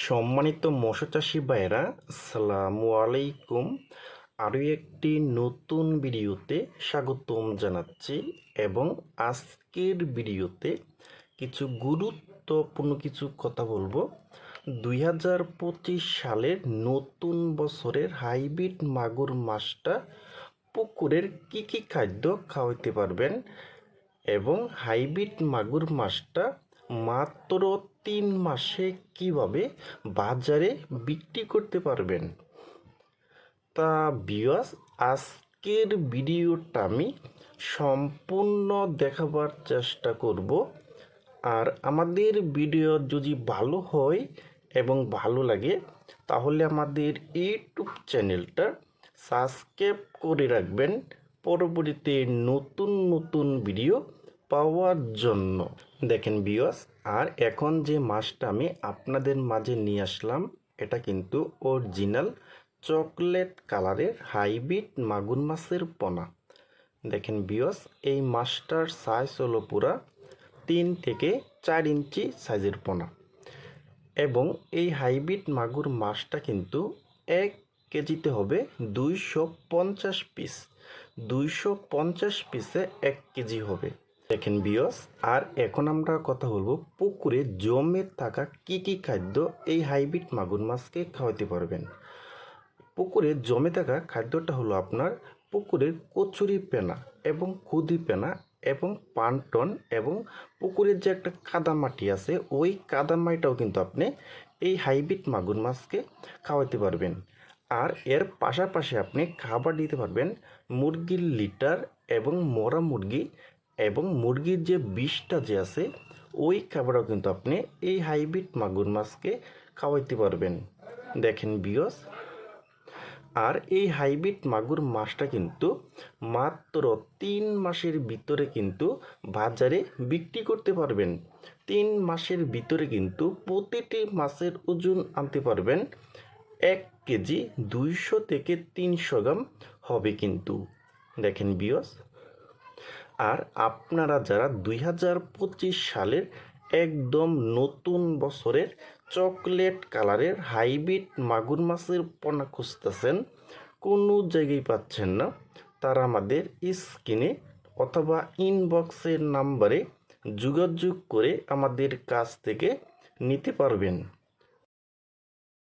সম্মানিত মৎস্য চাষি ভাইয়েরা, আসসালামু আলাইকুম। আরও একটি নতুন ভিডিওতে স্বাগতম জানাচ্ছি এবং আজকের ভিডিওতে কিছু গুরুত্বপূর্ণ কিছু কথা বলবো। 2025 সালের নতুন বছরের হাইব্রিড মাগুর মাছটা পুকুরের কি কি খাদ্য খাওয়াইতে পারবেন এবং হাইব্রিড মাগুর মাছটা মাত্র 3 মাসে কিভাবে বাজারে বিক্রি করতে পারবেন। তা ভিউয়ার্স, আজকের ভিডিওটা আমি সম্পূর্ণ দেখাবার চেষ্টা করব। আর আমাদের ভিডিও যদি ভালো হয় এবং ভালো লাগে তাহলে আমাদের ইউটিউব চ্যানেলটা সাবস্ক্রাইব করে রাখবেন পরবর্তীতে নতুন নতুন ভিডিও পাওয়ার জন্য। দেখেন ভিউয়ার্স, আর এখন যে মাছটা আমি আপনাদের মাঝে নিয়ে আসলাম এটা কিন্তু অরিজিনাল চকলেট কালারের হাইব্রিড মাগুর মাছের পোনা। দেখেন ভিউয়ার্স, এই মাছটার সাইজ হলো পুরা 3 থেকে 4 ইঞ্চি সাইজের পোনা এবং এই হাইব্রিড মাগুর মাছটা কিন্তু 1 কেজিতে হবে 250 পিস। 250 পিসে 1 কেজি হবে। দেখেন ভিউয়ার্স, আর এখন আমরা কথা বলবো পুকুরে জমে থাকা কি কি খাদ্য এই হাইব্রিড মাগুর মাছকে খাওয়াতে পারবেন। পুকুরে জমে থাকা খাদ্যটা হলো আপনার পুকুরের কচুরি পেনা এবং খুদি পেনা এবং পানটন এবং পুকুরের যে একটা কাদামাটি আছে ওই কাদামাটিটাও কিন্তু আপনি এই হাইব্রিড মাগুর মাছকে খাওয়াতে পারবেন। আর এর পাশাপাশি আপনি খাবার দিতে পারবেন মুরগির লিটার এবং মরা মুরগি এবং মুরগির যে বিষটা যে আছে ওই খাবারও কিন্তু আপনি এই হাইব্রিড মাগুর মাছকে খাওয়াইতে পারবেন। দেখেন ভিউয়ার্স, আর এই হাইব্রিড মাগুর মাছটা কিন্তু মাত্র 3 মাসের ভিতরে কিন্তু বাজারে বিক্রি করতে পারবেন। 3 মাসের ভিতরে কিন্তু প্রতিটি মাছের ওজন আনতে পারবেন 1 কেজি 200 থেকে 300 গ্রাম হবে কিন্তু। দেখেন ভিউয়ার্স, আর আপনারা যারা 2025 সালের একদম নতুন বছরের চকলেট কালারের হাইব্রিড মাগুর মাছের পোনা খুঁজতেছেন, কোনো জায়গায় পাচ্ছেন না, তারা আমাদের স্ক্রিনে অথবা ইনবক্সের নাম্বারে যোগাযোগ করে আমাদের কাছ থেকে নিতে পারবেন।